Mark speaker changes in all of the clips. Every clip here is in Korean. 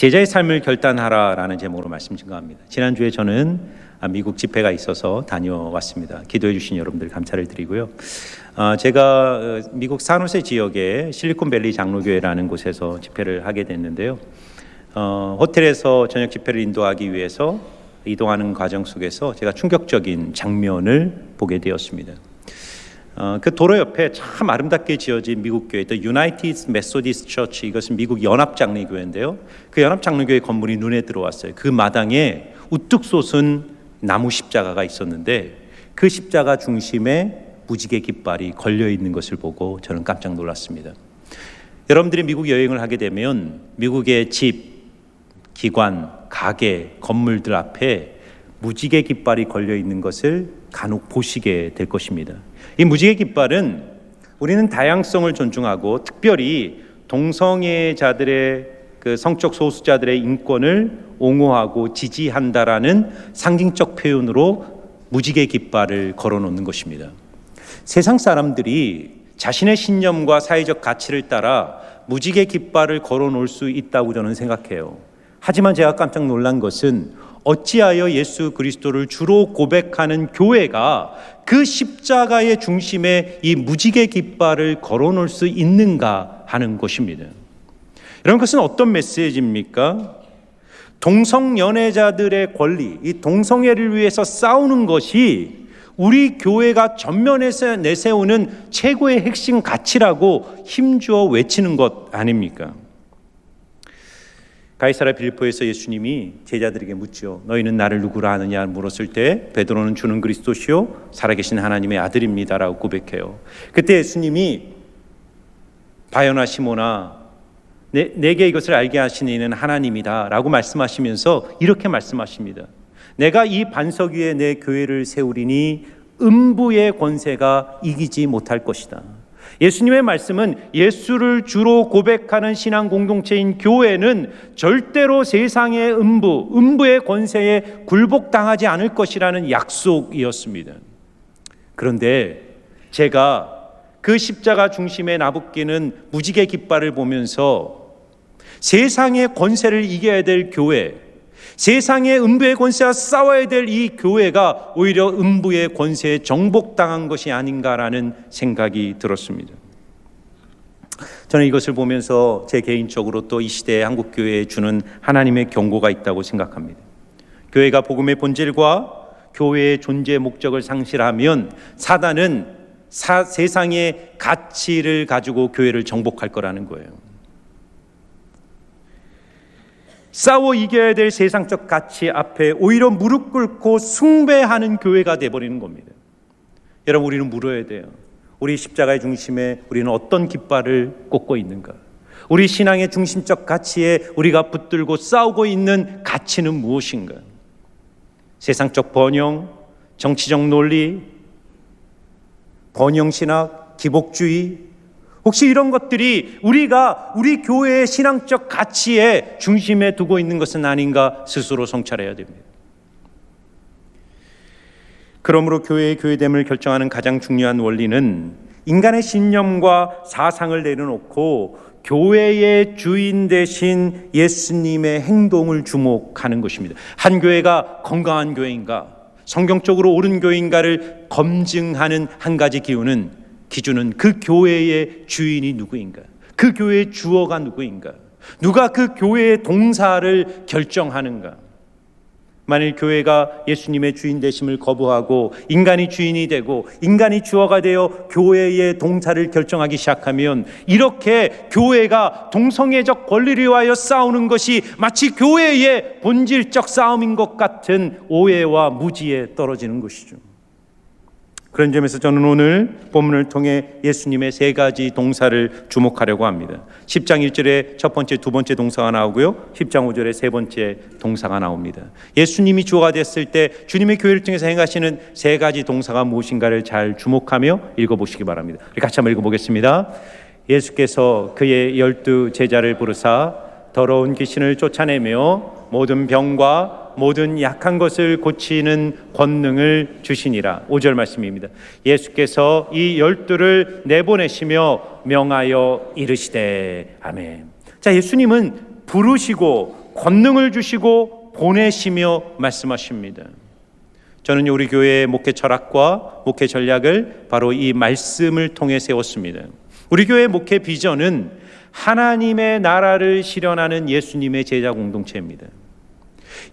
Speaker 1: 제자의 삶을 결단하라라는 제목으로 말씀 증거합니다. 지난주에 저는 미국 집회가 있어서 다녀왔습니다. 기도해 주신 여러분들 감사를 드리고요. 제가 미국 산호세 지역의 실리콘밸리 장로교회라는 곳에서 집회를 하게 됐는데요. 호텔에서 저녁 집회를 인도하기 위해서 이동하는 과정 속에서 제가 충격적인 장면을 보게 되었습니다. 그 도로 옆에 참 아름답게 지어진 미국 교회, The United Methodist Church, 이것은 미국 연합장로교회인데요. 그 연합장로교회 건물이 눈에 들어왔어요. 그 마당에 우뚝 솟은 나무 십자가가 있었는데 그 십자가 중심에 무지개 깃발이 걸려 있는 것을 보고 저는 깜짝 놀랐습니다. 여러분들이 미국 여행을 하게 되면 미국의 집, 기관, 가게, 건물들 앞에 무지개 깃발이 걸려 있는 것을 간혹 보시게 될 것입니다. 이 무지개 깃발은 우리는 다양성을 존중하고 특별히 동성애자들의 그 성적 소수자들의 인권을 옹호하고 지지한다라는 상징적 표현으로 무지개 깃발을 걸어놓는 것입니다. 세상 사람들이 자신의 신념과 사회적 가치를 따라 무지개 깃발을 걸어놓을 수 있다고 저는 생각해요. 하지만 제가 깜짝 놀란 것은 어찌하여 예수 그리스도를 주로 고백하는 교회가 그 십자가의 중심에 이 무지개 깃발을 걸어놓을 수 있는가 하는 것입니다. 이런 것은 어떤 메시지입니까? 동성연애자들의 권리, 이 동성애를 위해서 싸우는 것이 우리 교회가 전면에서 내세우는 최고의 핵심 가치라고 힘주어 외치는 것 아닙니까? 가이사랴 빌립보에서 예수님이 제자들에게 묻죠. 너희는 나를 누구라 하느냐 물었을 때 베드로는 주는 그리스도시요 살아계신 하나님의 아들입니다라고 고백해요. 그때 예수님이 바요나 시모나 내게 이것을 알게 하신 이는 하나님이다라고 말씀하시면서 이렇게 말씀하십니다. 내가 이 반석 위에 내 교회를 세우리니 음부의 권세가 이기지 못할 것이다. 예수님의 말씀은 예수를 주로 고백하는 신앙 공동체인 교회는 절대로 세상의 음부의 권세에 굴복당하지 않을 것이라는 약속이었습니다. 그런데 제가 그 십자가 중심에 나부끼는 무지개 깃발을 보면서 세상의 권세를 이겨야 될 교회, 세상의 음부의 권세와 싸워야 될 이 교회가 오히려 음부의 권세에 정복당한 것이 아닌가라는 생각이 들었습니다. 저는 이것을 보면서 제 개인적으로 또 이 시대의 한국교회에 주는 하나님의 경고가 있다고 생각합니다. 교회가 복음의 본질과 교회의 존재 목적을 상실하면 사단은 세상의 가치를 가지고 교회를 정복할 거라는 거예요. 싸워 이겨야 될 세상적 가치 앞에 오히려 무릎 꿇고 숭배하는 교회가 되어버리는 겁니다. 여러분, 우리는 물어야 돼요. 우리 십자가의 중심에 우리는 어떤 깃발을 꽂고 있는가? 우리 신앙의 중심적 가치에 우리가 붙들고 싸우고 있는 가치는 무엇인가? 세상적 번영, 정치적 논리, 번영신학, 기복주의, 혹시 이런 것들이 우리가 우리 교회의 신앙적 가치에 중심에 두고 있는 것은 아닌가 스스로 성찰해야 됩니다. 그러므로 교회의 교회됨을 결정하는 가장 중요한 원리는 인간의 신념과 사상을 내려놓고 교회의 주인 되신 예수님의 행동을 주목하는 것입니다. 한 교회가 건강한 교회인가, 성경적으로 옳은 교회인가를 검증하는 한 가지 기준은 그 교회의 주인이 누구인가, 그 교회의 주어가 누구인가, 누가 그 교회의 동사를 결정하는가. 만일 교회가 예수님의 주인 되심을 거부하고 인간이 주인이 되고 인간이 주어가 되어 교회의 동사를 결정하기 시작하면 이렇게 교회가 동성애적 권리를 위하여 싸우는 것이 마치 교회의 본질적 싸움인 것 같은 오해와 무지에 떨어지는 것이죠. 그런 점에서 저는 오늘 본문을 통해 예수님의 세 가지 동사를 주목하려고 합니다. 10장 1절에 첫 번째, 두 번째 동사가 나오고요, 10장 5절에 세 번째 동사가 나옵니다. 예수님이 주어가 됐을 때 주님의 교회를 통해서 행하시는 세 가지 동사가 무엇인가를 잘 주목하며 읽어보시기 바랍니다. 우리 같이 한번 읽어보겠습니다. 예수께서 그의 12 제자를 부르사 더러운 귀신을 쫓아내며 모든 병과 모든 약한 것을 고치는 권능을 주시니라. 5절 말씀입니다. 예수께서 이 12를 내보내시며 명하여 이르시되. 아멘. 자, 예수님은 부르시고 권능을 주시고 보내시며 말씀하십니다. 저는 우리 교회의 목회 철학과 목회 전략을 바로 이 말씀을 통해 세웠습니다. 우리 교회의 목회 비전은 하나님의 나라를 실현하는 예수님의 제자 공동체입니다.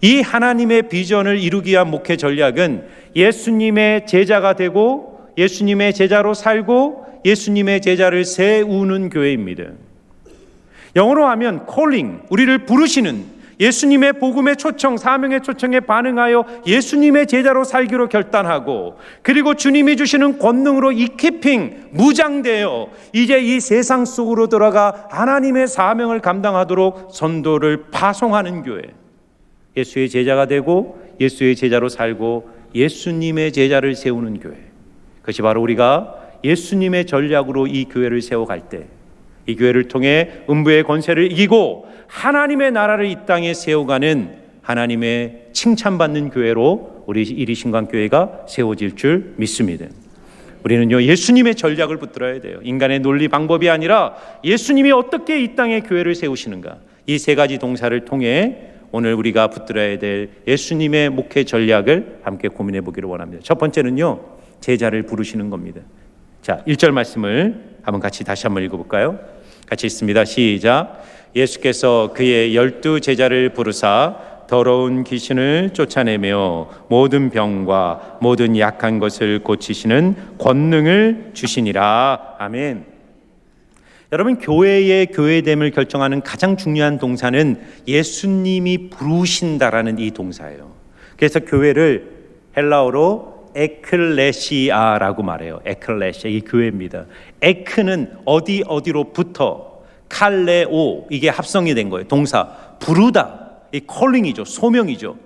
Speaker 1: 이 하나님의 비전을 이루기 위한 목회 전략은 예수님의 제자가 되고 예수님의 제자로 살고 예수님의 제자를 세우는 교회입니다. 영어로 하면 calling, 우리를 부르시는 예수님의 복음의 초청, 사명의 초청에 반응하여 예수님의 제자로 살기로 결단하고, 그리고 주님이 주시는 권능으로 equipping, 무장되어 이제 이 세상 속으로 들어가 하나님의 사명을 감당하도록 선도를 파송하는 교회. 예수의 제자가 되고 예수의 제자로 살고 예수님의 제자를 세우는 교회. 그것이 바로 우리가 예수님의 전략으로 이 교회를 세워갈 때, 이 교회를 통해 음부의 권세를 이기고 하나님의 나라를 이 땅에 세워가는 하나님의 칭찬받는 교회로 우리 이리신광교회가 세워질 줄 믿습니다. 우리는요, 예수님의 전략을 붙들어야 돼요. 인간의 논리 방법이 아니라 예수님이 어떻게 이 땅에 교회를 세우시는가, 이 세 가지 동사를 통해 오늘 우리가 붙들어야 될 예수님의 목회 전략을 함께 고민해 보기를 원합니다. 첫 번째는요, 제자를 부르시는 겁니다. 자, 1절 말씀을 한번 같이 다시 한번 읽어볼까요? 같이 읽습니다. 시작. 예수께서 그의 12 제자를 부르사 더러운 귀신을 쫓아내며 모든 병과 모든 약한 것을 고치시는 권능을 주시니라. 아멘. 여러분, 교회의 교회됨을 결정하는 가장 중요한 동사는 예수님이 부르신다라는 이 동사예요. 그래서 교회를 헬라어로 에클레시아라고 말해요. 에클레시아, 이 교회입니다. 에크는 어디로부터, 칼레오, 이게 합성이 된 거예요. 동사 부르다, 이 콜링이죠. 소명이죠.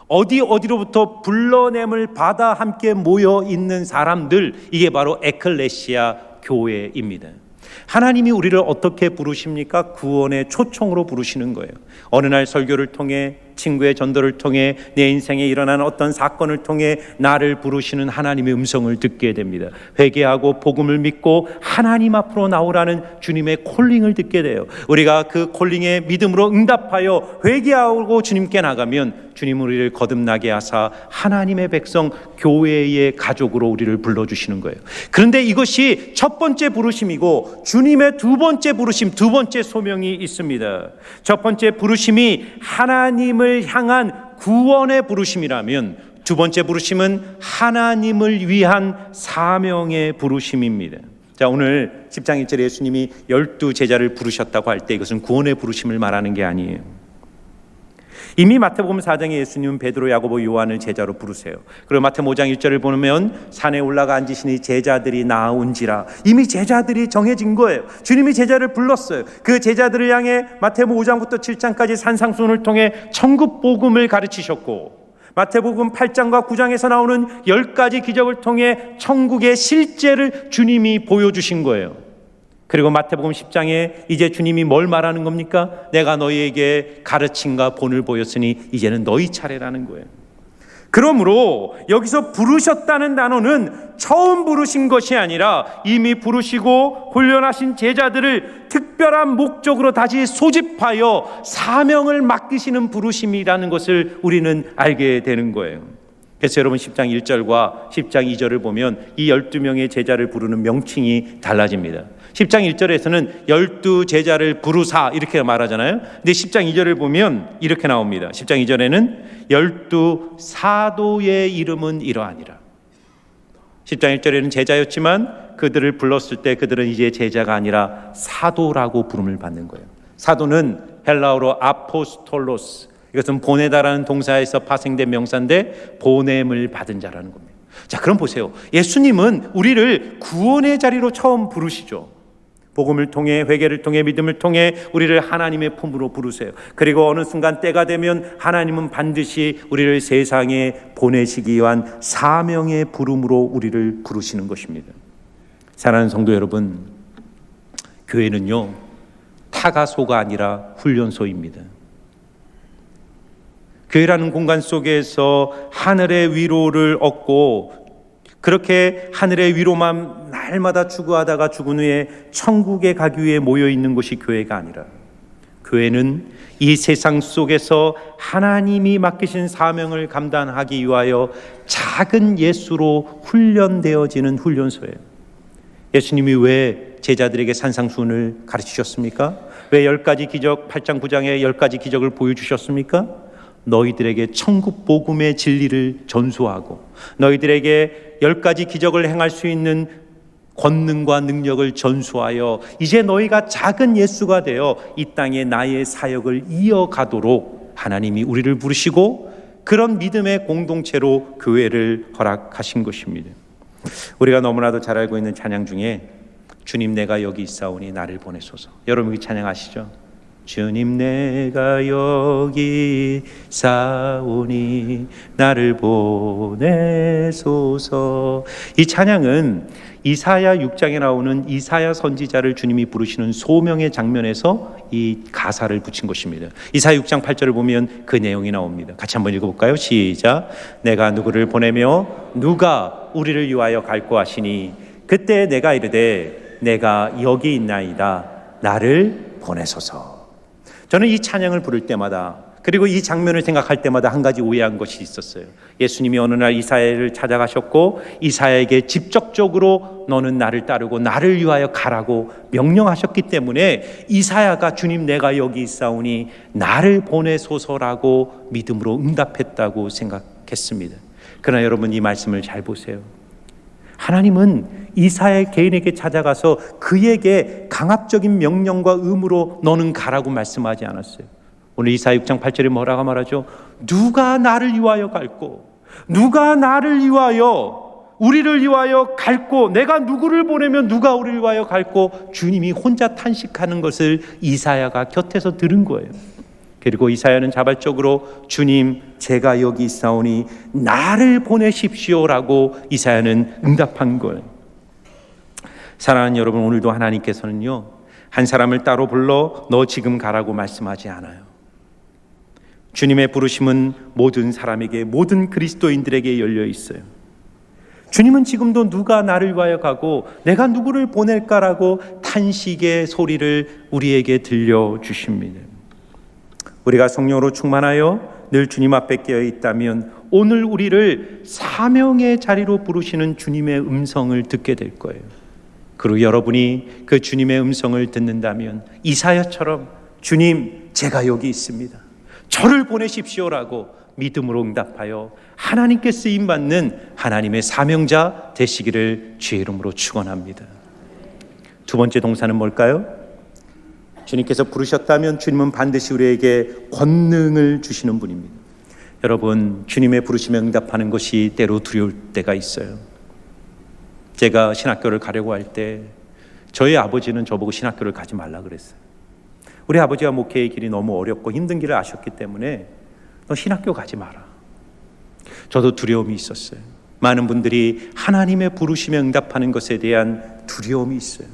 Speaker 1: 어디로부터 불러냄을 받아 함께 모여 있는 사람들, 이게 바로 에클레시아 교회입니다. 하나님이 우리를 어떻게 부르십니까? 구원의 초청으로 부르시는 거예요. 어느 날 설교를 통해, 친구의 전도를 통해, 내 인생에 일어나는 어떤 사건을 통해 나를 부르시는 하나님의 음성을 듣게 됩니다. 회개하고 복음을 믿고 하나님 앞으로 나오라는 주님의 콜링을 듣게 돼요. 우리가 그 콜링에 믿음으로 응답하여 회개하고 주님께 나가면 주님 우리를 거듭나게 하사 하나님의 백성, 교회의 가족으로 우리를 불러주시는 거예요. 그런데 이것이 첫 번째 부르심이고 주님의 두 번째 부르심, 두 번째 소명이 있습니다. 첫 번째 부르심이 하나님을 향한 구원의 부르심이라면, 두 번째 부르심은 하나님을 위한 사명의 부르심입니다. 자, 오늘 10장 1절에 예수님이 12 제자를 부르셨다고 할 때 이것은 구원의 부르심을 말하는 게 아니에요. 이미 마태복음 4장에 예수님은 베드로, 야고보, 요한을 제자로 부르세요. 그리고 마태복음 5장 1절을 보면 산에 올라가 앉으시니 제자들이 나온지라. 이미 제자들이 정해진 거예요. 주님이 제자를 불렀어요. 그 제자들을 향해 마태복음 5장부터 7장까지 산상수훈을 통해 천국 복음을 가르치셨고, 마태복음 8장과 9장에서 나오는 10가지 기적을 통해 천국의 실제를 주님이 보여주신 거예요. 그리고 마태복음 10장에 이제 주님이 뭘 말하는 겁니까? 내가 너희에게 가르침과 본을 보였으니 이제는 너희 차례라는 거예요. 그러므로 여기서 부르셨다는 단어는 처음 부르신 것이 아니라 이미 부르시고 훈련하신 제자들을 특별한 목적으로 다시 소집하여 사명을 맡기시는 부르심이라는 것을 우리는 알게 되는 거예요. 그래서 여러분 10장 1절과 10장 2절을 보면 이 12명의 제자를 부르는 명칭이 달라집니다. 10장 1절에서는 12 제자를 부르사 이렇게 말하잖아요. 근데 10장 2절을 보면 이렇게 나옵니다. 10장 2절에는 12 사도의 이름은 이러하니라. 10장 1절에는 제자였지만 그들을 불렀을 때 그들은 이제 제자가 아니라 사도라고 부름을 받는 거예요. 사도는 헬라어로 아포스톨로스, 이것은 보내다라는 동사에서 파생된 명사인데 보냄을 받은 자라는 겁니다. 자, 그럼 보세요. 예수님은 우리를 구원의 자리로 처음 부르시죠. 복음을 통해, 회개를 통해, 믿음을 통해 우리를 하나님의 품으로 부르세요. 그리고 어느 순간 때가 되면 하나님은 반드시 우리를 세상에 보내시기 위한 사명의 부름으로 우리를 부르시는 것입니다. 사랑하는 성도 여러분, 교회는요, 타가소가 아니라 훈련소입니다. 교회라는 공간 속에서 하늘의 위로를 얻고, 그렇게 하늘의 위로만 날마다 추구하다가 죽은 후에 천국에 가기 위해 모여 있는 곳이 교회가 아니라, 교회는 이 세상 속에서 하나님이 맡기신 사명을 감당하기 위하여 작은 예수로 훈련되어지는 훈련소예요. 예수님이 왜 제자들에게 산상수훈을 가르치셨습니까? 왜 10가지 기적, 8장 9장에 10가지 기적을 보여주셨습니까? 너희들에게 천국 복음의 진리를 전수하고 너희들에게 10가지 기적을 행할 수 있는 권능과 능력을 전수하여 이제 너희가 작은 예수가 되어 이 땅에 나의 사역을 이어가도록 하나님이 우리를 부르시고 그런 믿음의 공동체로 교회를 허락하신 것입니다. 우리가 너무나도 잘 알고 있는 찬양 중에 주님 내가 여기 있사오니 나를 보내소서. 여러분 이 찬양 아시죠? 주님 내가 여기 있사오니 나를 보내소서. 이 찬양은 이사야 6장에 나오는 이사야 선지자를 주님이 부르시는 소명의 장면에서 이 가사를 붙인 것입니다. 이사야 6장 8절을 보면 그 내용이 나옵니다. 같이 한번 읽어볼까요? 시작. 내가 누구를 보내며 누가 우리를 위하여 갈고 하시니 그때 내가 이르되 내가 여기 있나이다 나를 보내소서. 저는 이 찬양을 부를 때마다 그리고 이 장면을 생각할 때마다 한 가지 오해한 것이 있었어요. 예수님이 어느 날 이사야를 찾아가셨고 이사야에게 직접적으로 너는 나를 따르고 나를 위하여 가라고 명령하셨기 때문에 이사야가 주님 내가 여기 있사오니 나를 보내소서라고 믿음으로 응답했다고 생각했습니다. 그러나 여러분 이 말씀을 잘 보세요. 하나님은 이사야 개인에게 찾아가서 그에게 강압적인 명령과 의무로 너는 가라고 말씀하지 않았어요. 오늘 이사야 6장 8절에 뭐라고 말하죠? 누가 나를 위하여 갈고 누가 나를 위하여 우리를 위하여 갈고 내가 누구를 보내면 누가 우리를 위하여 갈고 주님이 혼자 탄식하는 것을 이사야가 곁에서 들은 거예요. 그리고 이사야는 자발적으로 주님 제가 여기 있사오니 나를 보내십시오라고 이사야는 응답한 거예요. 사랑하는 여러분, 오늘도 하나님께서는요 한 사람을 따로 불러 너 지금 가라고 말씀하지 않아요. 주님의 부르심은 모든 사람에게 모든 그리스도인들에게 열려 있어요. 주님은 지금도 누가 나를 위하여 가고 내가 누구를 보낼까라고 탄식의 소리를 우리에게 들려주십니다. 우리가 성령으로 충만하여 늘 주님 앞에 깨어 있다면 오늘 우리를 사명의 자리로 부르시는 주님의 음성을 듣게 될 거예요. 그리고 여러분이 그 주님의 음성을 듣는다면 이사야처럼 주님 제가 여기 있습니다. 저를 보내십시오라고 믿음으로 응답하여 하나님께 쓰임받는 하나님의 사명자 되시기를 주의 이름으로 축원합니다. 두 번째 동사는 뭘까요? 주님께서 부르셨다면 주님은 반드시 우리에게 권능을 주시는 분입니다. 여러분, 주님의 부르심에 응답하는 것이 때로 두려울 때가 있어요. 제가 신학교를 가려고 할 때 저희 아버지는 저보고 신학교를 가지 말라 그랬어요. 우리 아버지가 목회의 길이 너무 어렵고 힘든 길을 아셨기 때문에 너 신학교 가지 마라. 저도 두려움이 있었어요. 많은 분들이 하나님의 부르심에 응답하는 것에 대한 두려움이 있어요.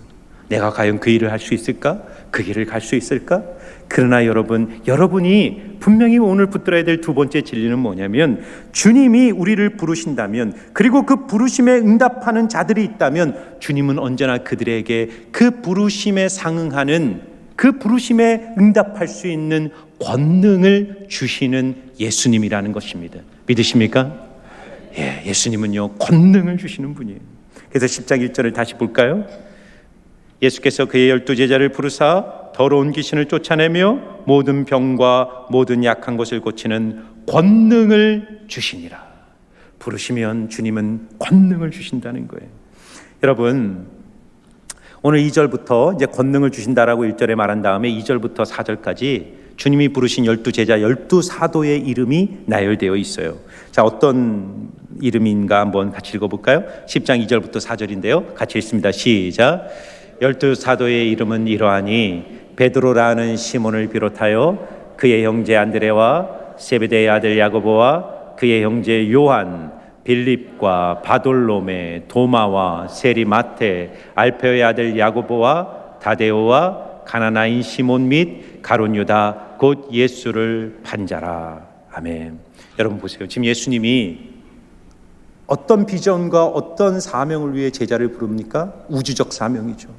Speaker 1: 내가 과연 그 일을 할 수 있을까? 그 길을 갈 수 있을까? 그러나 여러분이 분명히 오늘 붙들어야 될 두 번째 진리는 뭐냐면 주님이 우리를 부르신다면 그리고 그 부르심에 응답하는 자들이 있다면 주님은 언제나 그들에게 그 부르심에 상응하는 그 부르심에 응답할 수 있는 권능을 주시는 예수님이라는 것입니다. 믿으십니까? 예수님은요 권능을 주시는 분이에요. 그래서 10장 1절을 다시 볼까요? 예수께서 그의 12제자를 부르사 더러운 귀신을 쫓아내며 모든 병과 모든 약한 것을 고치는 권능을 주시니라. 부르시면 주님은 권능을 주신다는 거예요. 여러분, 오늘 2절부터 이제 권능을 주신다라고 1절에 말한 다음에 2절부터 4절까지 주님이 부르신 12제자 12사도의 이름이 나열되어 있어요. 자, 어떤 이름인가 한번 같이 읽어볼까요? 10장 2절부터 4절인데요. 같이 읽습니다. 시작. 12사도의 이름은 이러하니 베드로라는 시몬을 비롯하여 그의 형제 안드레와 세베대의 아들 야고보와 그의 형제 요한, 빌립과 바돌로메, 도마와 세리 마테, 알페오의 아들 야고보와 다데오와 가나나인 시몬 및 가룟 유다 곧 예수를 판자라. 아멘. 여러분 보세요. 지금 예수님이 어떤 비전과 어떤 사명을 위해 제자를 부릅니까? 우주적 사명이죠.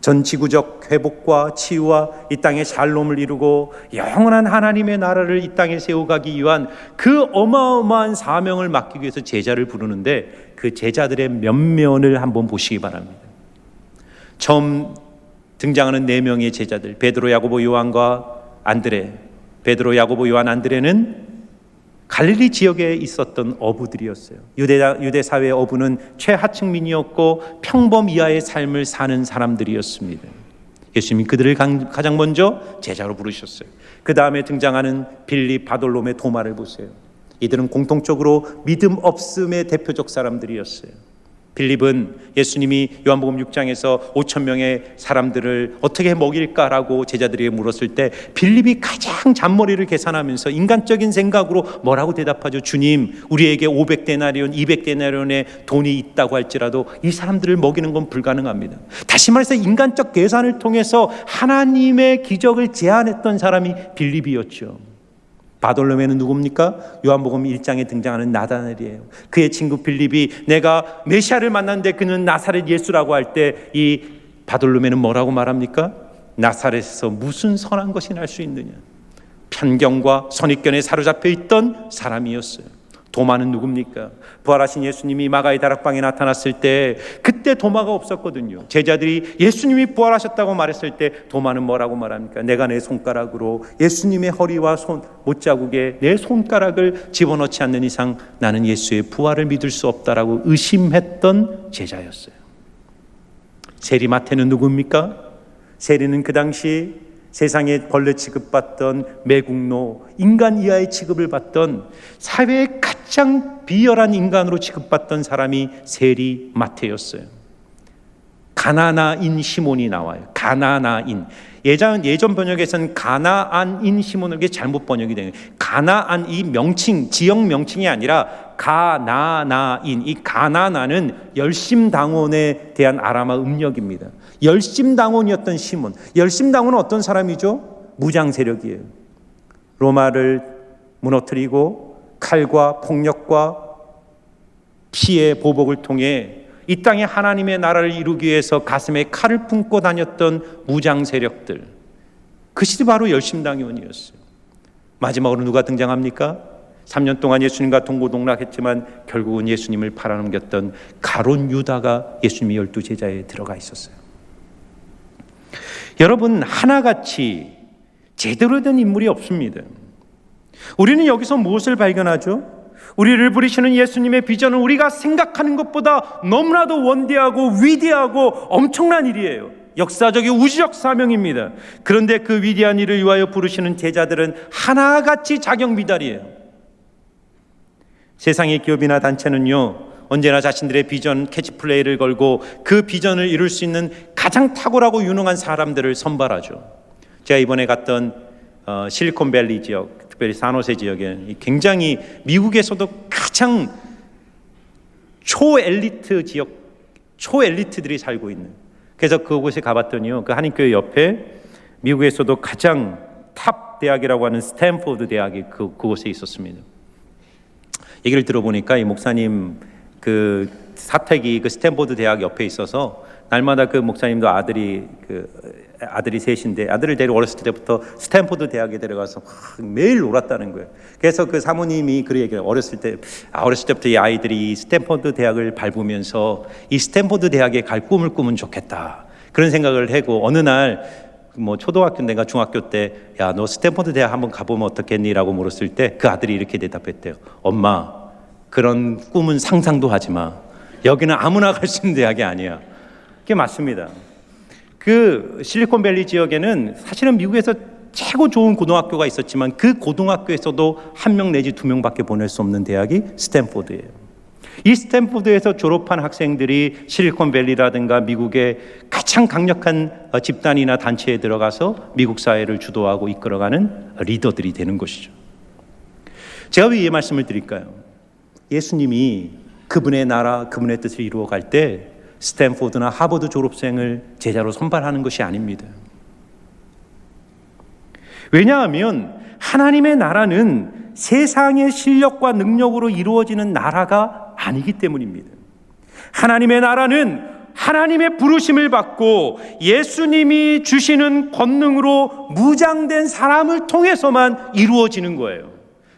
Speaker 1: 전 지구적 회복과 치유와 이 땅의 샬롬을 이루고 영원한 하나님의 나라를 이 땅에 세워가기 위한 그 어마어마한 사명을 맡기기 위해서 제자를 부르는데, 그 제자들의 면면을 한번 보시기 바랍니다. 처음 등장하는 4명의 제자들, 베드로, 야고보, 요한과 안드레. 베드로, 야고보, 요한, 안드레는 갈릴리 지역에 있었던 어부들이었어요. 유대 사회의 어부는 최하층민이었고 평범 이하의 삶을 사는 사람들이었습니다. 예수님이 그들을 가장 먼저 제자로 부르셨어요. 그 다음에 등장하는 빌립, 바돌로메, 도마를 보세요. 이들은 공통적으로 믿음 없음의 대표적 사람들이었어요. 빌립은 예수님이 요한복음 6장에서 5천 명의 사람들을 어떻게 먹일까라고 제자들에게 물었을 때 빌립이 가장 잔머리를 계산하면서 인간적인 생각으로 뭐라고 대답하죠? 주님, 우리에게 500데나리온, 200데나리온의 돈이 있다고 할지라도 이 사람들을 먹이는 건 불가능합니다. 다시 말해서 인간적 계산을 통해서 하나님의 기적을 제안했던 사람이 빌립이었죠. 바돌로메는 누굽니까? 요한복음 1장에 등장하는 나다나엘이에요. 그의 친구 빌립이 내가 메시아를 만났는데 그는 나사렛 예수라고 할 때 이 바돌로메는 뭐라고 말합니까? 나사렛에서 무슨 선한 것이 날 수 있느냐. 편견과 선입견에 사로잡혀 있던 사람이었어요. 도마는 누굽니까? 부활하신 예수님이 마가의 다락방에 나타났을 때 그때 도마가 없었거든요. 제자들이 예수님이 부활하셨다고 말했을 때 도마는 뭐라고 말합니까? 내가 내 손가락으로 예수님의 허리와 못자국에 내 손가락을 집어넣지 않는 이상 나는 예수의 부활을 믿을 수 없다라고 의심했던 제자였어요. 세리마태는 누굽니까? 세리는 그 당시 세상에 벌레 취급받던 매국노, 인간 이하의 취급을 받던 사회의 가장 비열한 인간으로 취급받던 사람이 세리 마태였어요. 가나나인 시몬이 나와요. 가나나인. 예전 번역에서는 가나안인 시몬을 잘못 번역이 되는 거예요. 가나안, 이 명칭, 지역 명칭이 아니라 가나나인. 이 가나나는 열심당원에 대한 아람어 음력입니다. 열심당원이었던 시몬. 열심당원은 어떤 사람이죠? 무장 세력이에요. 로마를 무너뜨리고 칼과 폭력과 피해 보복을 통해 이 땅에 하나님의 나라를 이루기 위해서 가슴에 칼을 품고 다녔던 무장 세력들, 그것이 바로 열심당원이었어요. 마지막으로 누가 등장합니까? 3년 동안 예수님과 동고동락했지만 결국은 예수님을 팔아넘겼던 가룟 유다가 예수님의 12제자에 들어가 있었어요. 여러분, 하나같이 제대로 된 인물이 없습니다. 우리는 여기서 무엇을 발견하죠? 우리를 부르시는 예수님의 비전은 우리가 생각하는 것보다 너무나도 원대하고 위대하고 엄청난 일이에요. 역사적인 우주적 사명입니다. 그런데 그 위대한 일을 위하여 부르시는 제자들은 하나같이 자격미달이에요. 세상의 기업이나 단체는요, 언제나 자신들의 비전, 캐치플레이를 걸고 그 비전을 이룰 수 있는 가장 탁월하고 유능한 사람들을 선발하죠. 제가 이번에 갔던 실리콘밸리 지역, 특별히 산호세 지역에 굉장히 미국에서도 가장 초엘리트 지역, 초엘리트들이 살고 있는, 그래서 그곳에 가봤더니요, 그 한인교회 옆에 미국에서도 가장 탑 대학이라고 하는 스탠포드 대학이 그곳에 있었습니다. 얘기를 들어보니까 이 목사님 그 사택이 그 스탠포드 대학 옆에 있어서 날마다 그 목사님도 아들이 셋인데 아들을 데리고 어렸을 때부터 스탠포드 대학에 데려가서 매일 놀았다는 거예요. 그래서 그 사모님이 그 얘기를 어렸을 때부터 이 아이들이 이 스탠포드 대학을 밟으면서 이 스탠포드 대학에 갈 꿈을 꾸면 좋겠다, 그런 생각을 하고 어느 날 뭐 초등학교 때인가 중학교 때 야, 너 스탠포드 대학 한번 가보면 어떻겠니? 라고 물었을 때 그 아들이 이렇게 대답했대요. 엄마, 그런 꿈은 상상도 하지 마. 여기는 아무나 갈 수 있는 대학이 아니야. 그게 맞습니다. 그 실리콘밸리 지역에는 사실은 미국에서 최고 좋은 고등학교가 있었지만 그 고등학교에서도 1명 내지 2명밖에 보낼 수 없는 대학이 스탠포드예요. 이 스탠포드에서 졸업한 학생들이 실리콘밸리라든가 미국의 가장 강력한 집단이나 단체에 들어가서 미국 사회를 주도하고 이끌어가는 리더들이 되는 것이죠. 제가 왜 이 말씀을 드릴까요? 예수님이 그분의 나라, 그분의 뜻을 이루어갈 때 스탠포드나 하버드 졸업생을 제자로 선발하는 것이 아닙니다. 왜냐하면 하나님의 나라는 세상의 실력과 능력으로 이루어지는 나라가 아니기 때문입니다. 하나님의 나라는 하나님의 부르심을 받고 예수님이 주시는 권능으로 무장된 사람을 통해서만 이루어지는 거예요.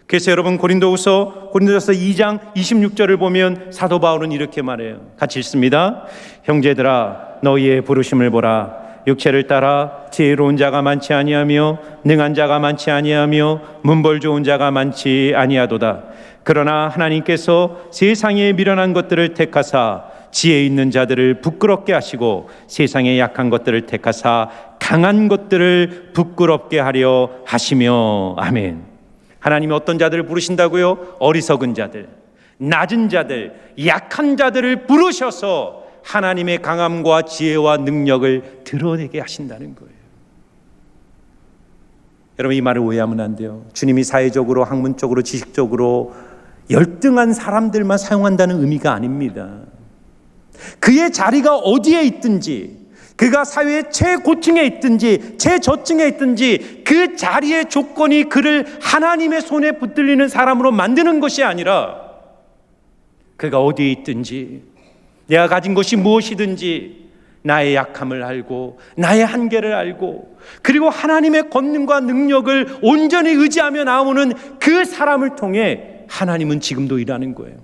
Speaker 1: 그래서 여러분 고린도서 2장 26절을 보면 사도 바울은 이렇게 말해요. 같이 읽습니다. 형제들아 너희의 부르심을 보라. 육체를 따라 지혜로운 자가 많지 아니하며 능한 자가 많지 아니하며 문벌 좋은 자가 많지 아니하도다. 그러나 하나님께서 세상에 미련한 것들을 택하사 지혜 있는 자들을 부끄럽게 하시고 세상에 약한 것들을 택하사 강한 것들을 부끄럽게 하려 하시며. 아멘. 하나님이 어떤 자들을 부르신다고요? 어리석은 자들, 낮은 자들, 약한 자들을 부르셔서 하나님의 강함과 지혜와 능력을 드러내게 하신다는 거예요. 여러분 이 말을 오해하면 안 돼요. 주님이 사회적으로, 학문적으로, 지식적으로 열등한 사람들만 사용한다는 의미가 아닙니다. 그의 자리가 어디에 있든지, 그가 사회의 최고층에 있든지 최저층에 있든지 그 자리의 조건이 그를 하나님의 손에 붙들리는 사람으로 만드는 것이 아니라, 그가 어디에 있든지 내가 가진 것이 무엇이든지 나의 약함을 알고 나의 한계를 알고 그리고 하나님의 권능과 능력을 온전히 의지하며 나오는 그 사람을 통해 하나님은 지금도 일하는 거예요.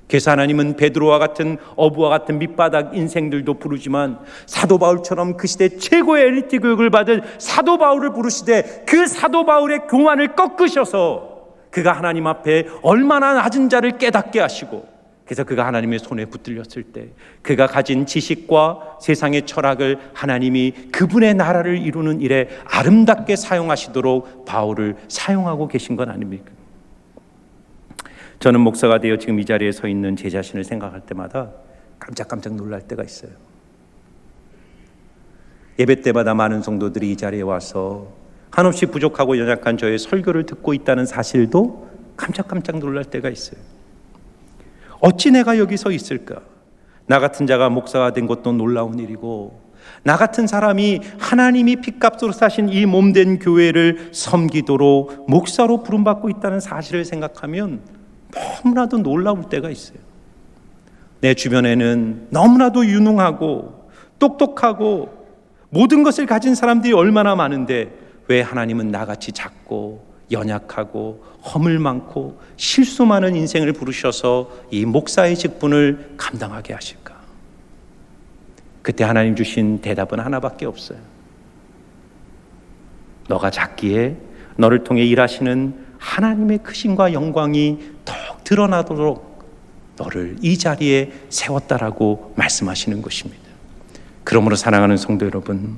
Speaker 1: 그래서 하나님은 베드로와 같은 어부와 같은 밑바닥 인생들도 부르지만 사도 바울처럼 그 시대 최고의 엘리트 교육을 받은 사도 바울을 부르시되 그 사도 바울의 교만을 꺾으셔서 그가 하나님 앞에 얼마나 낮은 자를 깨닫게 하시고, 그래서 그가 하나님의 손에 붙들렸을 때 그가 가진 지식과 세상의 철학을 하나님이 그분의 나라를 이루는 일에 아름답게 사용하시도록 바울을 사용하고 계신 건 아닙니까? 저는 목사가 되어 지금 이 자리에 서 있는 제 자신을 생각할 때마다 깜짝깜짝 놀랄 때가 있어요. 예배 때마다 많은 성도들이 이 자리에 와서 한없이 부족하고 연약한 저의 설교를 듣고 있다는 사실도 깜짝깜짝 놀랄 때가 있어요. 어찌 내가 여기 서 있을까? 나 같은 자가 목사가 된 것도 놀라운 일이고, 나 같은 사람이 하나님이 핏값으로 사신 이 몸된 교회를 섬기도록 목사로 부름받고 있다는 사실을 생각하면 너무나도 놀라울 때가 있어요. 내 주변에는 너무나도 유능하고 똑똑하고 모든 것을 가진 사람들이 얼마나 많은데 왜 하나님은 나같이 작고 연약하고 허물 많고 실수 많은 인생을 부르셔서 이 목사의 직분을 감당하게 하실까? 그때 하나님 주신 대답은 하나밖에 없어요. 너가 작기에 너를 통해 일하시는 하나님의 크심과 영광이 더욱 드러나도록 너를 이 자리에 세웠다라고 말씀하시는 것입니다. 그러므로 사랑하는 성도 여러분,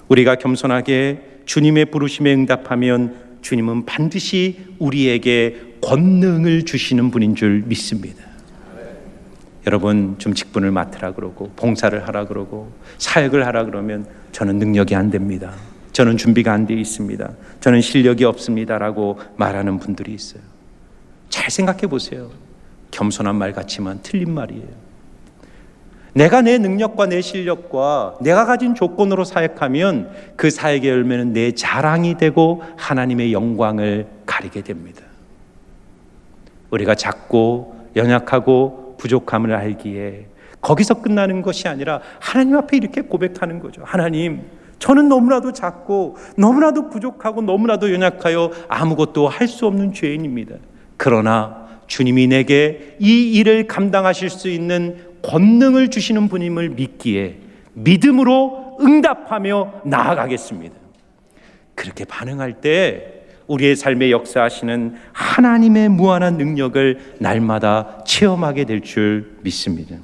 Speaker 1: 우리가 겸손하게 주님의 부르심에 응답하면 주님은 반드시 우리에게 권능을 주시는 분인 줄 믿습니다. 여러분 좀 직분을 맡으라 그러고 봉사를 하라 그러고 사역을 하라 그러면 저는 능력이 안 됩니다. 저는 준비가 안 돼 있습니다. 저는 실력이 없습니다라고 말하는 분들이 있어요. 잘 생각해 보세요. 겸손한 말 같지만 틀린 말이에요. 내가 내 능력과 내 실력과 내가 가진 조건으로 사역하면 그 사역의 열매는 내 자랑이 되고 하나님의 영광을 가리게 됩니다. 우리가 작고 연약하고 부족함을 알기에 거기서 끝나는 것이 아니라 하나님 앞에 이렇게 고백하는 거죠. 하나님, 저는 너무나도 작고 너무나도 부족하고 너무나도 연약하여 아무것도 할 수 없는 죄인입니다. 그러나 주님이 내게 이 일을 감당하실 수 있는 권능을 주시는 분임을 믿기에 믿음으로 응답하며 나아가겠습니다. 그렇게 반응할 때 우리의 삶에 역사하시는 하나님의 무한한 능력을 날마다 체험하게 될 줄 믿습니다.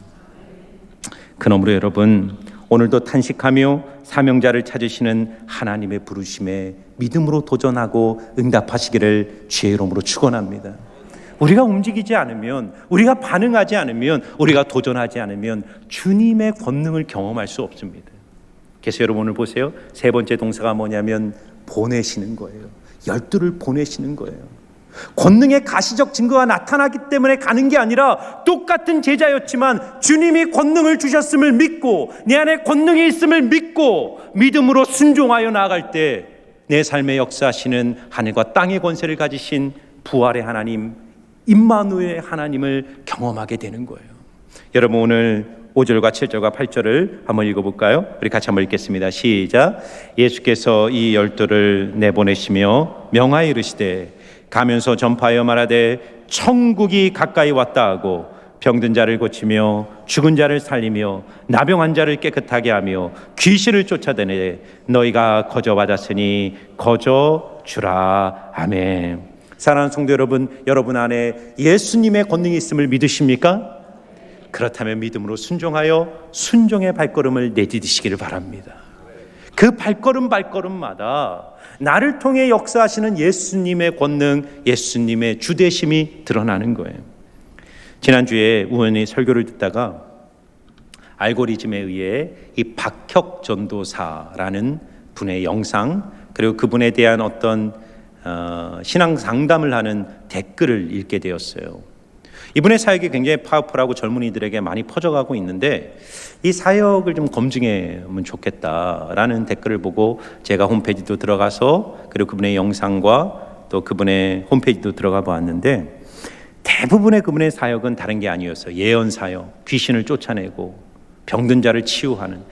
Speaker 1: 그러므로 여러분, 오늘도 탄식하며 사명자를 찾으시는 하나님의 부르심에 믿음으로 도전하고 응답하시기를 주의 이름으로 축원합니다. 우리가 움직이지 않으면, 우리가 반응하지 않으면, 우리가 도전하지 않으면 주님의 권능을 경험할 수 없습니다. 그래서 여러분 오늘 보세요. 세 번째 동사가 뭐냐면 보내시는 거예요. 12를 보내시는 거예요. 권능의 가시적 증거가 나타나기 때문에 가는 게 아니라 똑같은 제자였지만 주님이 권능을 주셨음을 믿고 내 안에 권능이 있음을 믿고 믿음으로 순종하여 나아갈 때 내 삶의 역사하시는 하늘과 땅의 권세를 가지신 부활의 하나님, 임마누엘의 하나님을 경험하게 되는 거예요. 여러분 오늘 5절과 7절과 8절을 한번 읽어볼까요? 우리 같이 한번 읽겠습니다. 시작. 예수께서 이 12를 내보내시며 명하여 이르시되 가면서 전파하여 말하되 천국이 가까이 왔다 하고 병든 자를 고치며 죽은 자를 살리며 나병한 자를 깨끗하게 하며 귀신을 쫓아내되 너희가 거저 받았으니 거저 주라. 아멘. 사랑하는 성도 여러분, 여러분 안에 예수님의 권능이 있음을 믿으십니까? 그렇다면 믿음으로 순종하여 순종의 발걸음을 내디디시기를 바랍니다. 그 발걸음마다 나를 통해 역사하시는 예수님의 권능, 예수님의 주대심이 드러나는 거예요. 지난주에 우연히 설교를 듣다가 알고리즘에 의해 이 박혁 전도사라는 분의 영상, 그리고 그분에 대한 어떤 신앙 상담을 하는 댓글을 읽게 되었어요. 이분의 사역이 굉장히 파워풀하고 젊은이들에게 많이 퍼져가고 있는데 이 사역을 좀 검증하면 좋겠다라는 댓글을 보고 제가 홈페이지도 들어가서 그리고 그분의 영상과 또 그분의 홈페이지도 들어가 보았는데 대부분의 그분의 사역은 다른 게 아니었어요. 예언 사역, 귀신을 쫓아내고 병든 자를 치유하는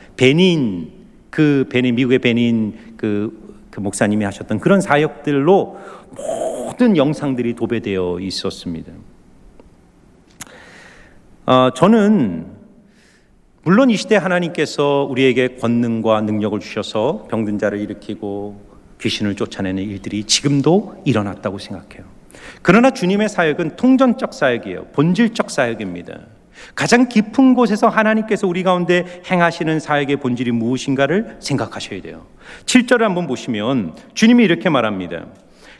Speaker 1: 미국의 베닌 그 목사님이 하셨던 그런 사역들로 모든 영상들이 도배되어 있었습니다. 저는 물론 이 시대 하나님께서 우리에게 권능과 능력을 주셔서 병든 자를 일으키고 귀신을 쫓아내는 일들이 지금도 일어났다고 생각해요. 그러나 주님의 사역은 통전적 사역이에요. 본질적 사역입니다. 가장 깊은 곳에서 하나님께서 우리 가운데 행하시는 사역의 본질이 무엇인가를 생각하셔야 돼요. 7절을 한번 보시면 주님이 이렇게 말합니다.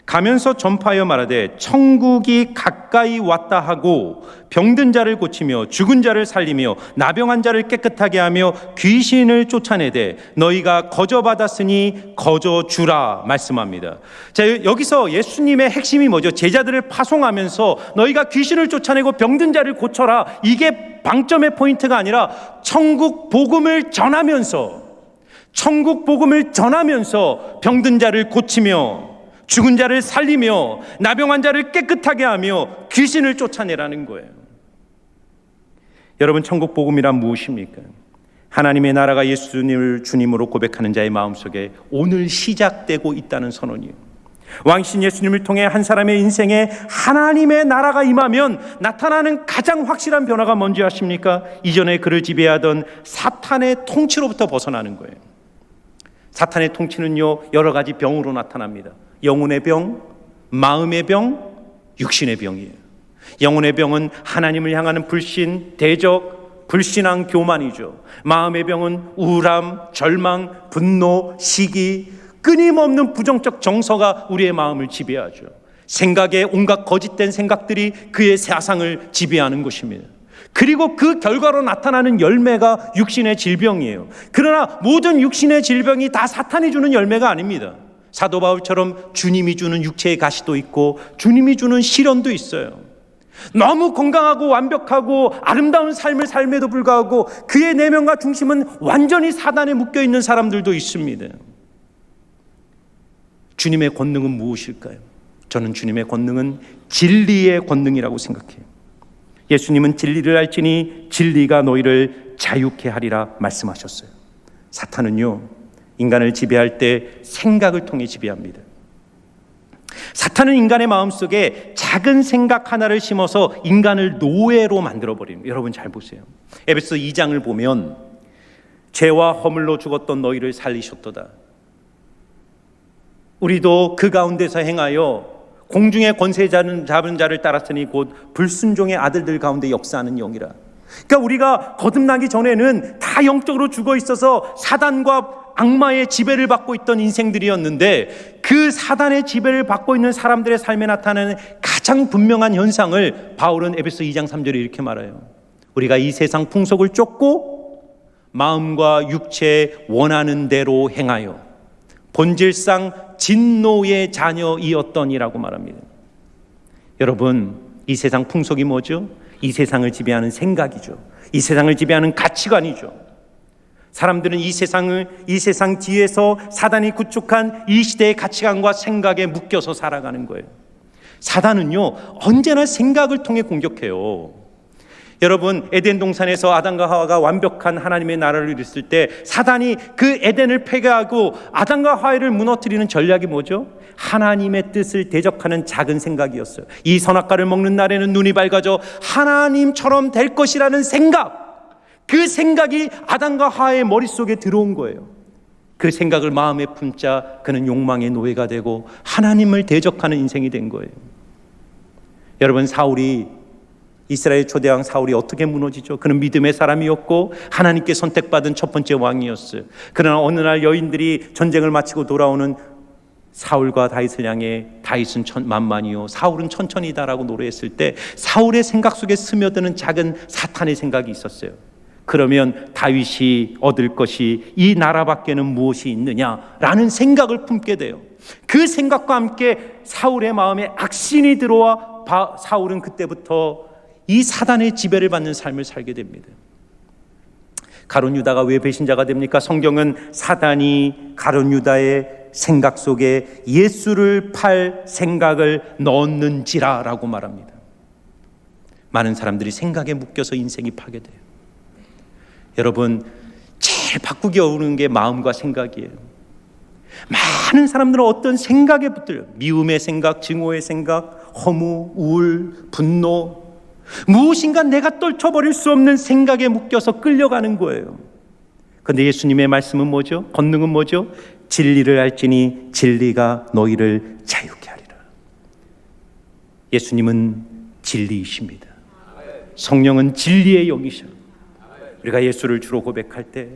Speaker 1: 가면서 전파하여 말하되 천국이 가까이 왔다 하고 병든 자를 고치며 죽은 자를 살리며 나병한 자를 깨끗하게 하며 귀신을 쫓아내되 너희가 거저 받았으니 거저 주라 말씀합니다. 자, 여기서 예수님의 핵심이 뭐죠? 제자들을 파송하면서 너희가 귀신을 쫓아내고 병든 자를 고쳐라. 이게 방점의 포인트가 아니라 천국 복음을 전하면서 병든 자를 고치며 죽은 자를 살리며 나병한 자를 깨끗하게 하며 귀신을 쫓아내라는 거예요. 여러분, 천국 복음이란 무엇입니까? 하나님의 나라가 예수님을 주님으로 고백하는 자의 마음속에 오늘 시작되고 있다는 선언이에요. 왕신 예수님을 통해 한 사람의 인생에 하나님의 나라가 임하면 나타나는 가장 확실한 변화가 뭔지 아십니까? 이전에 그를 지배하던 사탄의 통치로부터 벗어나는 거예요. 사탄의 통치는요, 여러 가지 병으로 나타납니다. 영혼의 병, 마음의 병, 육신의 병이에요. 영혼의 병은 하나님을 향하는 불신, 대적, 불신앙, 교만이죠. 마음의 병은 우울함, 절망, 분노, 시기, 끊임없는 부정적 정서가 우리의 마음을 지배하죠. 생각에 온갖 거짓된 생각들이 그의 사상을 지배하는 것입니다. 그리고 그 결과로 나타나는 열매가 육신의 질병이에요. 그러나 모든 육신의 질병이 다 사탄이 주는 열매가 아닙니다. 사도 바울처럼 주님이 주는 육체의 가시도 있고 주님이 주는 시련도 있어요. 너무 건강하고 완벽하고 아름다운 삶을 삶에도 불구하고 그의 내면과 중심은 완전히 사단에 묶여있는 사람들도 있습니다. 주님의 권능은 무엇일까요? 저는 주님의 권능은 진리의 권능이라고 생각해요. 예수님은 진리를 알지니 진리가 너희를 자유케 하리라 말씀하셨어요. 사탄은요, 인간을 지배할 때 생각을 통해 지배합니다. 사탄은 인간의 마음속에 작은 생각 하나를 심어서 인간을 노예로 만들어버립니다. 여러분 잘 보세요. 에베소 2장을 보면 죄와 허물로 죽었던 너희를 살리셨도다. 우리도 그 가운데서 행하여 공중의 권세 잡은 자를 따랐으니 곧 불순종의 아들들 가운데 역사하는 영이라. 그러니까 우리가 거듭나기 전에는 다 영적으로 죽어 있어서 사단과 악마의 지배를 받고 있던 인생들이었는데 그 사단의 지배를 받고 있는 사람들의 삶에 나타나는 가장 분명한 현상을 바울은 에베소 2장 3절에 이렇게 말해요. 우리가 이 세상 풍속을 쫓고 마음과 육체에 원하는 대로 행하여 본질상 진노의 자녀이었더니라고 말합니다. 여러분, 이 세상 풍속이 뭐죠? 이 세상을 지배하는 생각이죠. 이 세상을 지배하는 가치관이죠. 사람들은 이 세상 뒤에서 사단이 구축한 이 시대의 가치관과 생각에 묶여서 살아가는 거예요. 사단은요, 언제나 생각을 통해 공격해요. 여러분, 에덴 동산에서 아담과 하와가 완벽한 하나님의 나라를 이뤘을 때 사단이 그 에덴을 폐괴하고 아담과 하와를 무너뜨리는 전략이 뭐죠? 하나님의 뜻을 대적하는 작은 생각이었어요. 이 선악과를 먹는 날에는 눈이 밝아져 하나님처럼 될 것이라는 생각, 그 생각이 아담과 하와의 머릿속에 들어온 거예요. 그 생각을 마음에 품자 그는 욕망의 노예가 되고 하나님을 대적하는 인생이 된 거예요. 여러분, 이스라엘 초대왕 사울이 어떻게 무너지죠? 그는 믿음의 사람이었고 하나님께 선택받은 첫 번째 왕이었어요. 그러나 어느 날 여인들이 전쟁을 마치고 돌아오는 사울과 다윗을 향해 다윗은 만만이요 사울은 천천히다라고 노래했을 때 사울의 생각 속에 스며드는 작은 사탄의 생각이 있었어요. 그러면 다윗이 얻을 것이 이 나라밖에는 무엇이 있느냐라는 생각을 품게 돼요. 그 생각과 함께 사울의 마음에 악신이 들어와 사울은 그때부터 이 사단의 지배를 받는 삶을 살게 됩니다. 가룟 유다가 왜 배신자가 됩니까? 성경은 사단이 가룟 유다의 생각 속에 예수를 팔 생각을 넣었는지라라고 말합니다. 많은 사람들이 생각에 묶여서 인생이 파괴돼요. 여러분, 제일 바꾸기 어려운 게 마음과 생각이에요. 많은 사람들은 어떤 생각에 붙들려요. 미움의 생각, 증오의 생각, 허무, 우울, 분노, 무엇인가 내가 떨쳐버릴 수 없는 생각에 묶여서 끌려가는 거예요. 그런데 예수님의 말씀은 뭐죠? 권능은 뭐죠? 진리를 알지니 진리가 너희를 자유케 하리라. 예수님은 진리이십니다. 성령은 진리의 영이셔. 우리가 예수를 주로 고백할 때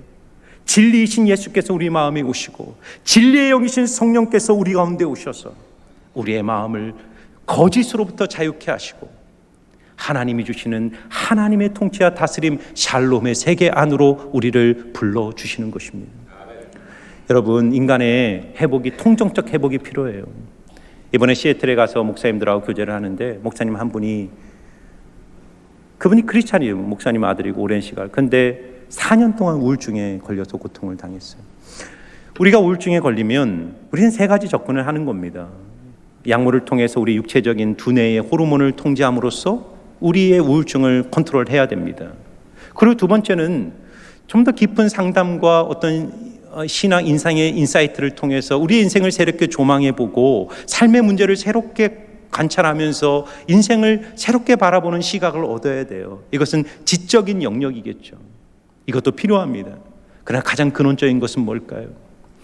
Speaker 1: 진리이신 예수께서 우리 마음에 오시고 진리의 영이신 성령께서 우리 가운데 오셔서 우리의 마음을 거짓으로부터 자유케 하시고 하나님이 주시는 하나님의 통치와 다스림 샬롬의 세계 안으로 우리를 불러주시는 것입니다. 여러분, 인간의 회복이 통정적 회복이 필요해요. 이번에 시애틀에 가서 목사님들하고 교제를 하는데 목사님 한 분이, 그분이 크리스찬이에요. 목사님 아들이고 오랜 시간. 근데 4년 동안 우울증에 걸려서 고통을 당했어요. 우리가 우울증에 걸리면 우리는 3가지 접근을 하는 겁니다. 약물을 통해서 우리 육체적인 두뇌의 호르몬을 통제함으로써 우리의 우울증을 컨트롤해야 됩니다. 그리고 두 번째는 좀 더 깊은 상담과 어떤 신앙 인상의 인사이트를 통해서 우리의 인생을 새롭게 조망해보고 삶의 문제를 새롭게 관찰하면서 인생을 새롭게 바라보는 시각을 얻어야 돼요. 이것은 지적인 영역이겠죠. 이것도 필요합니다. 그러나 가장 근원적인 것은 뭘까요?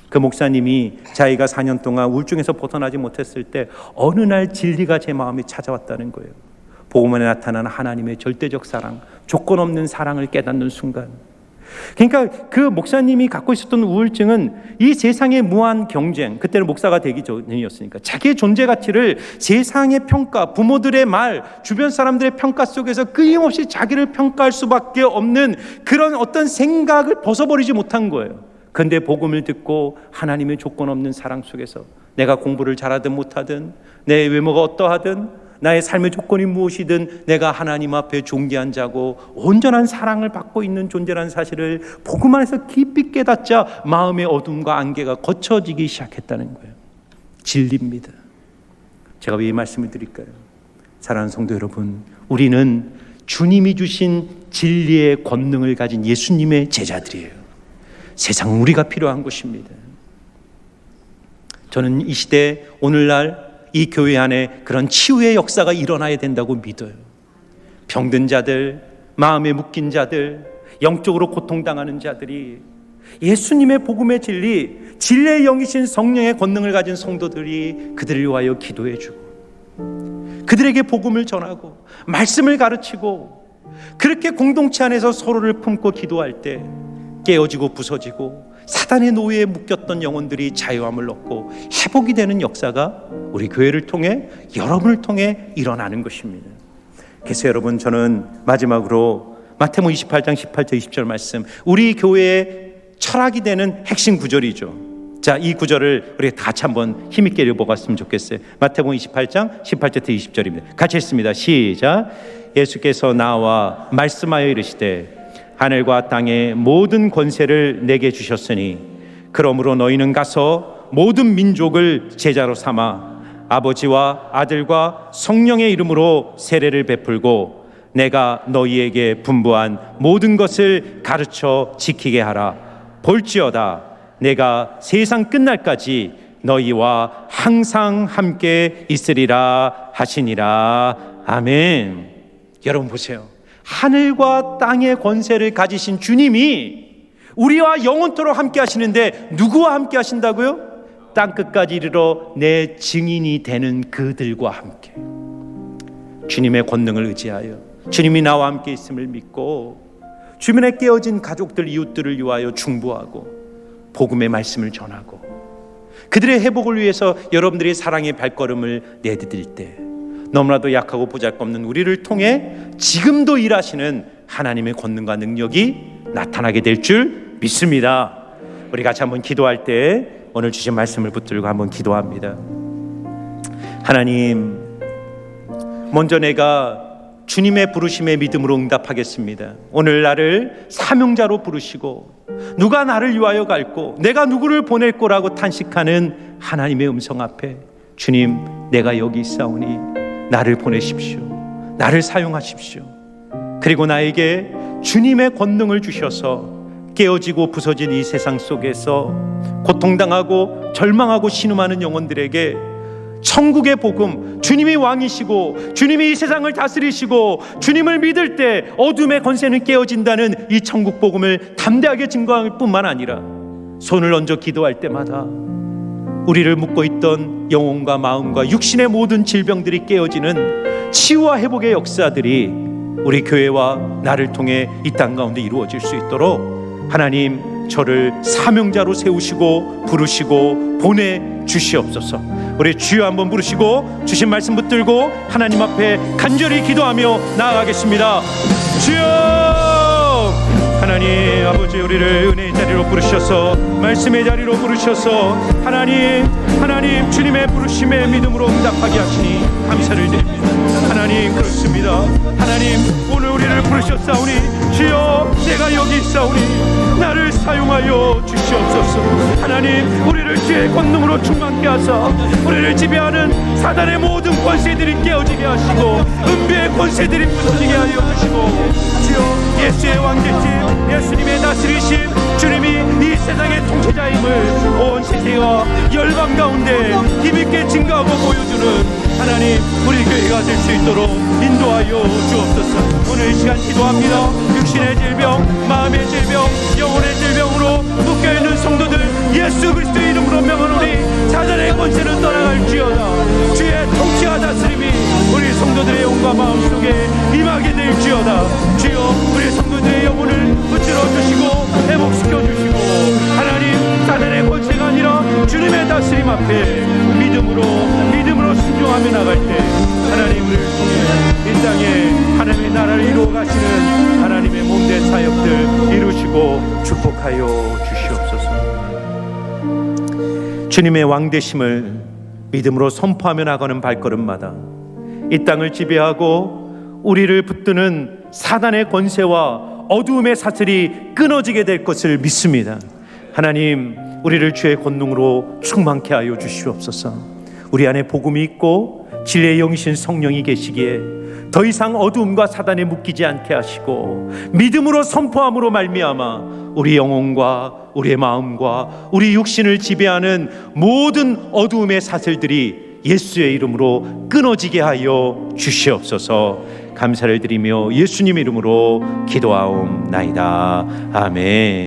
Speaker 1: 그 목사님이 자기가 4년 동안 우울증에서 벗어나지 못했을 때 어느 날 진리가 제 마음에 찾아왔다는 거예요. 복음 안에 나타나는 하나님의 절대적 사랑, 조건 없는 사랑을 깨닫는 순간, 그러니까 그 목사님이 갖고 있었던 우울증은 이 세상의 무한 경쟁, 그때는 목사가 되기 전이었으니까 자기의 존재 가치를 세상의 평가, 부모들의 말, 주변 사람들의 평가 속에서 끊임없이 자기를 평가할 수밖에 없는 그런 어떤 생각을 벗어버리지 못한 거예요. 그런데 복음을 듣고 하나님의 조건 없는 사랑 속에서 내가 공부를 잘하든 못하든, 내 외모가 어떠하든, 나의 삶의 조건이 무엇이든 내가 하나님 앞에 존귀한 자고 온전한 사랑을 받고 있는 존재라는 사실을 복음 안에서 깊이 깨닫자 마음의 어둠과 안개가 거쳐지기 시작했다는 거예요. 진리입니다. 제가 왜 이 말씀을 드릴까요? 사랑하는 성도 여러분, 우리는 주님이 주신 진리의 권능을 가진 예수님의 제자들이에요. 세상 우리가 필요한 것입니다. 저는 이 시대 오늘날 이 교회 안에 그런 치유의 역사가 일어나야 된다고 믿어요. 병든 자들, 마음에 묶인 자들, 영적으로 고통당하는 자들이 예수님의 복음의 진리, 진리의 영이신 성령의 권능을 가진 성도들이 그들을 위하여 기도해 주고 그들에게 복음을 전하고 말씀을 가르치고 그렇게 공동체 안에서 서로를 품고 기도할 때 깨어지고 부서지고 사단의 노예에 묶였던 영혼들이 자유함을 얻고 회복이 되는 역사가 우리 교회를 통해, 여러분을 통해 일어나는 것입니다. 그래서 여러분, 저는 마지막으로 마태복음 28장 18절 20절 말씀, 우리 교회의 철학이 되는 핵심 구절이죠. 자, 이 구절을 우리 같이 한번 힘있게 읽어보았으면 좋겠어요. 마태복음 28장 18절부터 20절입니다. 같이 읽습니다. 시작. 예수께서 나와 말씀하여 이르시되 하늘과 땅의 모든 권세를 내게 주셨으니 그러므로 너희는 가서 모든 민족을 제자로 삼아 아버지와 아들과 성령의 이름으로 세례를 베풀고 내가 너희에게 분부한 모든 것을 가르쳐 지키게 하라. 볼지어다 내가 세상 끝날까지 너희와 항상 함께 있으리라 하시니라. 아멘. 여러분 보세요. 하늘과 땅의 권세를 가지신 주님이 우리와 영원토록 함께 하시는데 누구와 함께 하신다고요? 땅끝까지 이르러 내 증인이 되는 그들과 함께. 주님의 권능을 의지하여 주님이 나와 함께 있음을 믿고 주변에 깨어진 가족들, 이웃들을 위하여 중보하고 복음의 말씀을 전하고 그들의 회복을 위해서 여러분들이 사랑의 발걸음을 내디딜 때 너무나도 약하고 보잘것없는 우리를 통해 지금도 일하시는 하나님의 권능과 능력이 나타나게 될 줄 믿습니다. 우리 같이 한번 기도할 때 오늘 주신 말씀을 붙들고 한번 기도합니다. 하나님, 먼저 내가 주님의 부르심에 믿음으로 응답하겠습니다. 오늘 나를 사명자로 부르시고 누가 나를 위하여 갈고 내가 누구를 보낼 거라고 탄식하는 하나님의 음성 앞에 주님, 내가 여기 있사오니 나를 보내십시오. 나를 사용하십시오. 그리고 나에게 주님의 권능을 주셔서 깨어지고 부서진 이 세상 속에서 고통당하고 절망하고 신음하는 영혼들에게 천국의 복음, 주님이 왕이시고 주님이 이 세상을 다스리시고 주님을 믿을 때 어둠의 권세는 깨어진다는 이 천국 복음을 담대하게 증거할 뿐만 아니라 손을 얹어 기도할 때마다 우리를 묶고 있던 영혼과 마음과 육신의 모든 질병들이 깨어지는 치유와 회복의 역사들이 우리 교회와 나를 통해 이 땅 가운데 이루어질 수 있도록 하나님, 저를 사명자로 세우시고 부르시고 보내주시옵소서. 우리 주여 한번 부르시고 주신 말씀 붙들고 하나님 앞에 간절히 기도하며 나아가겠습니다. 주여! 하나님 아버지, 우리를 은혜의 자리로 부르셔서 말씀의 자리로 부르셔서 하나님 주님의 부르심에 믿음으로 응답하게 하시니 감사를 드립니다. 하나님, 그렇습니다. 하나님, 오늘 우리를 부르셨사오니 주여, 내가 여기 있사오니 나를 사용하여 주시옵소서. 하나님, 우리를 주의 권능으로 충만케 하사 우리를 지배하는 사단의 모든 권세들이 깨어지게 하시고 은비의 권세들이 부서지게 하여 주시고 주여, 예수의 왕되심, 예수님의 다스리심, 주님이 이 세상의 통치자임을 온 세계와 열방 가운데 힘있게 증거하고 보여주는 하나님, 우리 교회가 될 수 있도록 인도하여 주옵소서. 오늘 이 시간 기도합니다. 육신의 질병, 마음의 질병, 영혼의 질병으로 묶여있는 성도들 예수 그리스도의 이름으로 명하노니 사단의 권세는 떠나갈지어다. 주의 통치와 다스림이 우리 성도들의 영과 마음 속에 임하게 될지어다. 주여, 우리 성도들의 영혼을 붙들어 주시고 회복시켜 주시고 하나님, 사단의 권세가 아니라 주님의 다스림 앞에 믿음으로 순종하며 나갈 때 하나님을 통해 이 땅에 하나님의 나라를 이루어 가시는 하나님의 몸된 사역들 이루시고 축복하여 주시옵소서. 주님의 왕되심을 믿음으로 선포하며 나가는 발걸음마다 이 땅을 지배하고 우리를 붙드는 사단의 권세와 어두움의 사슬이 끊어지게 될 것을 믿습니다. 하나님, 우리를 주의 권능으로 충만케 하여 주시옵소서. 우리 안에 복음이 있고 진리의 영이신 성령이 계시기에 더 이상 어두움과 사단에 묶이지 않게 하시고 믿음으로 선포함으로 말미암아 우리 영혼과 우리의 마음과 우리 육신을 지배하는 모든 어두움의 사슬들이 예수의 이름으로 끊어지게 하여 주시옵소서. 감사를 드리며 예수님 이름으로 기도하옵나이다. 아멘.